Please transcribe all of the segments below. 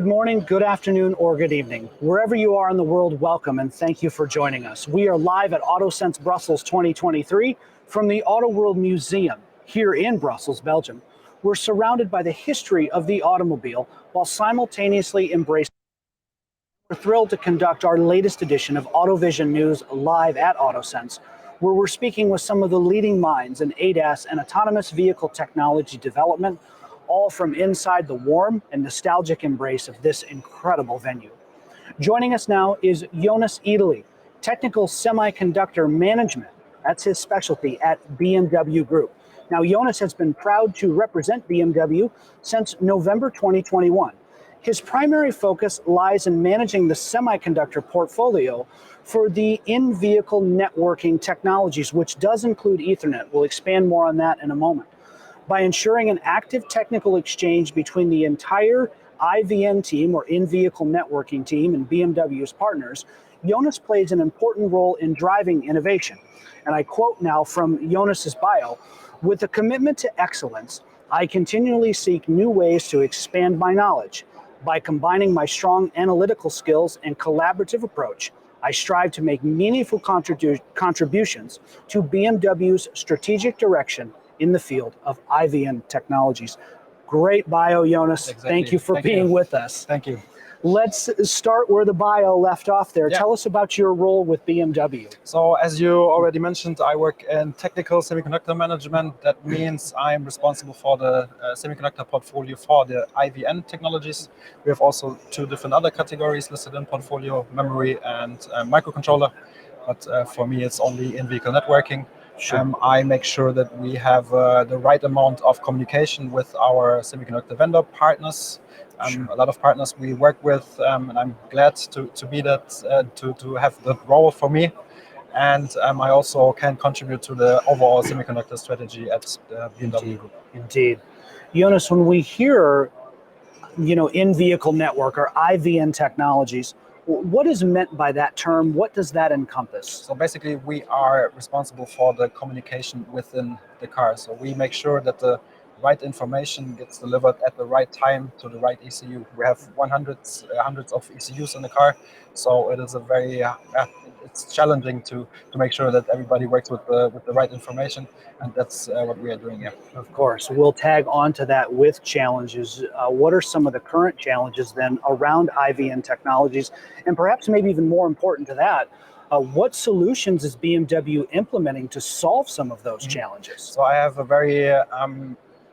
Good morning, good afternoon, or good evening. Wherever you are in the world, welcome and thank you for joining us. We are live at AutoSens Brussels 2023 from the Auto World Museum here in Brussels, Belgium. We're surrounded by the history of the automobile while simultaneously embracing. We're thrilled to conduct our latest edition of AutoVision News live at AutoSens, where we're speaking with some of the leading minds in ADAS and autonomous vehicle technology development, all from inside the warm and nostalgic embrace of this incredible venue. Joining us now is Jonas Edele, Technical Semiconductor Management. That's his specialty at BMW Group. Now, Jonas has been proud to represent BMW since November 2021. His primary focus lies in managing the semiconductor portfolio for the in-vehicle networking technologies, which does include Ethernet. We'll expand more on that in a moment. By ensuring an active technical exchange between the entire IVN team, or in-vehicle networking team, and BMW's partners, Jonas plays an important role in driving innovation. And I quote now from Jonas's bio, "With a commitment to excellence, I continually seek new ways to expand my knowledge. By combining my strong analytical skills and collaborative approach, I strive to make meaningful contributions to BMW's strategic direction in the field of IVN technologies." Great bio, Jonas. Exactly. Thank you for being with us. Thank you. Let's start where the bio left off there. Yeah. Tell us about your role with BMW. So as you already mentioned, I work in technical semiconductor management. That means I'm responsible for the semiconductor portfolio for the IVN technologies. We have also two different other categories listed in portfolio, memory and microcontroller. But for me, it's only in-vehicle networking. Sure. I make sure that we have the right amount of communication with our semiconductor vendor partners. Sure. A lot of partners we work with, and I'm glad to be that, to have that role for me. And I also can contribute to the overall semiconductor strategy at BMW Group. Indeed. Jonas, when we hear, in-vehicle network or IVN technologies, what is meant by that term? What does that encompass? So basically, we are responsible for the communication within the car. So we make sure that the right information gets delivered at the right time to the right ECU. We have hundreds of ECUs in the car, so it is a very it's challenging to make sure that everybody works with the right information, and that's what we are doing here. Of course, we'll tag onto that with challenges. What are some of the current challenges then around IVN technologies, and perhaps maybe even more important to that, what solutions is BMW implementing to solve some of those challenges? So I have a very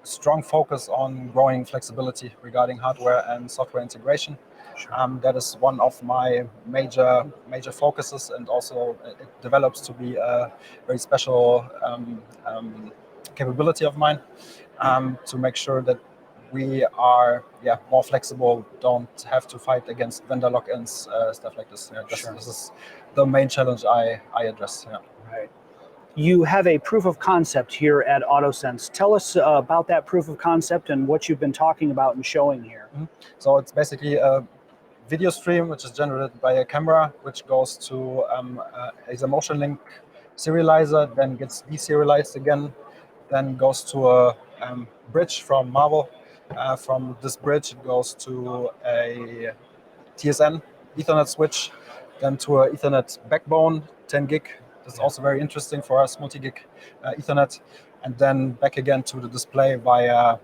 strong focus on growing flexibility regarding hardware and software integration. Sure. That is one of my major focuses, and also it develops to be a very special capability of mine, to make sure that we are more flexible, don't have to fight against vendor lock-ins, stuff like this. Sure. This is the main challenge I address. Yeah. Right. You have a proof of concept here at AutoSens. Tell us about that proof of concept and what you've been talking about and showing here. Mm-hmm. So it's basically a video stream which is generated by a camera, which goes to a motion link serializer, then gets deserialized again, then goes to a bridge from Marvel. From this bridge, it goes to a TSN Ethernet switch, then to an Ethernet backbone, 10 gig. That's also very interesting for us, multi-gig Ethernet, and then back again to the display via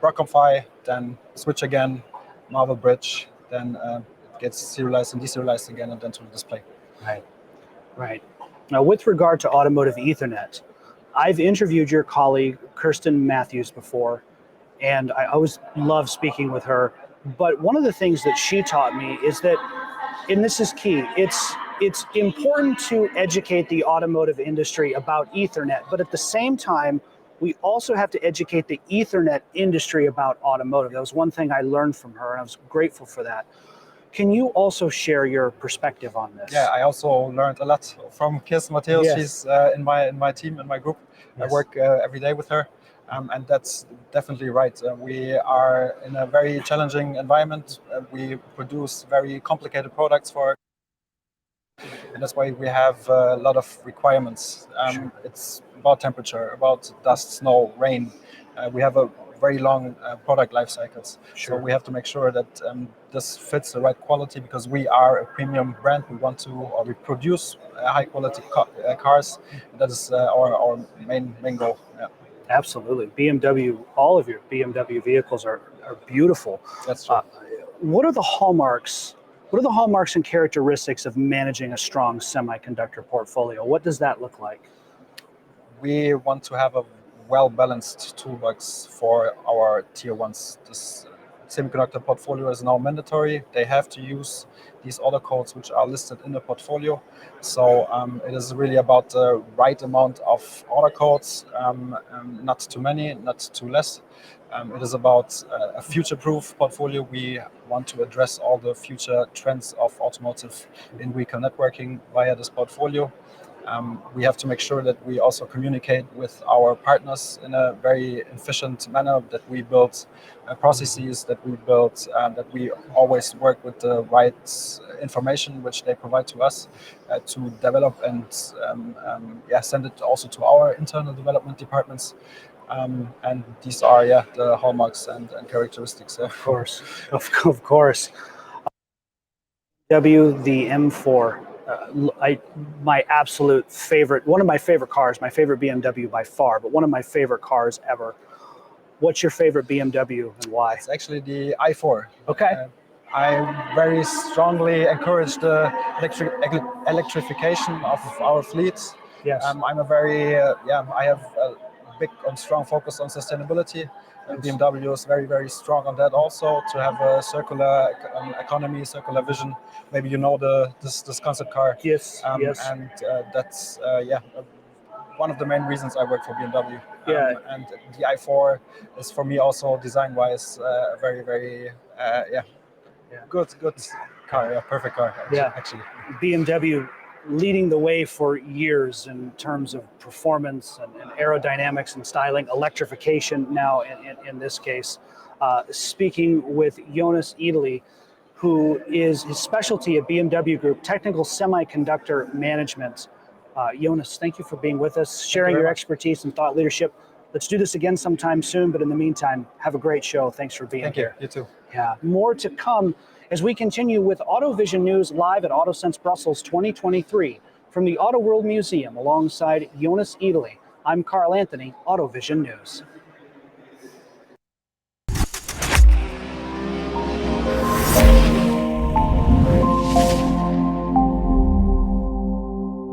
Broadcom-PHY, then switch again, Marvel bridge, then it gets serialized and deserialized again, and then to the display. Right, right. Now, with regard to automotive Ethernet, I've interviewed your colleague, Kirsten Matthews, before, and I always love speaking with her. But one of the things that she taught me is that, and this is key, it's important to educate the automotive industry about Ethernet, but at the same time, we also have to educate the Ethernet industry about automotive. That was one thing I learned from her, and I was grateful for that. Can you also share your perspective on this? Yeah, I also learned a lot from Kirsten Matthews. Yes. She's in my team, in my group. Yes. I work every day with her. And that's definitely right. We are in a very challenging environment. We produce very complicated products for, and that's why we have a lot of requirements. Sure. It's about temperature, about dust, snow, rain. We have a very long product life cycles. Sure. So we have to make sure that this fits the right quality, because we are a premium brand. We want to, or we produce high quality cars. That is our main goal. Yeah. Absolutely. BMW, all of your BMW vehicles are beautiful. That's true. What are the hallmarks? What are the hallmarks and characteristics of managing a strong semiconductor portfolio? What does that look like? We want to have a well-balanced toolbox for our tier ones. This semiconductor portfolio is now mandatory. They have to use these order codes which are listed in the portfolio. So it is really about the right amount of order codes, not too many, not too less. It is about a future-proof portfolio. We want to address all the future trends of automotive in vehicle networking via this portfolio. We have to make sure that we also communicate with our partners in a very efficient manner, that we build processes, that we always work with the right information which they provide to us to develop and send it also to our internal development departments. And these are the hallmarks and characteristics. Of course, of course. The M4, my absolute favorite, one of my favorite cars, my favorite BMW by far, but one of my favorite cars ever. What's your favorite BMW and why? It's actually the i4. Okay. I very strongly encourage the electrification of our fleet. Yes. I'm a very, I have a big and strong focus on sustainability. And BMW is very, very strong on that also, to have a circular economy, circular vision. Maybe you know this concept car. Yes, yes. And that's, one of the main reasons I work for BMW. Yeah. And the i4 is for me also design-wise a very, very, good car, perfect car. Actually. BMW leading the way for years in terms of performance and aerodynamics and styling, electrification now in this case. Speaking with Jonas Edele, who is his specialty at BMW Group, technical semiconductor management. Jonas, thank you for being with us, sharing your expertise and thought leadership. Let's do this again sometime soon, but in the meantime, have a great show. Thanks for being here. Thank you. You too. Yeah, more to come as we continue with AutoVision News live at AutoSens Brussels 2023 from the Auto World Museum alongside Jonas Edele. I'm Carl Anthony, AutoVision News.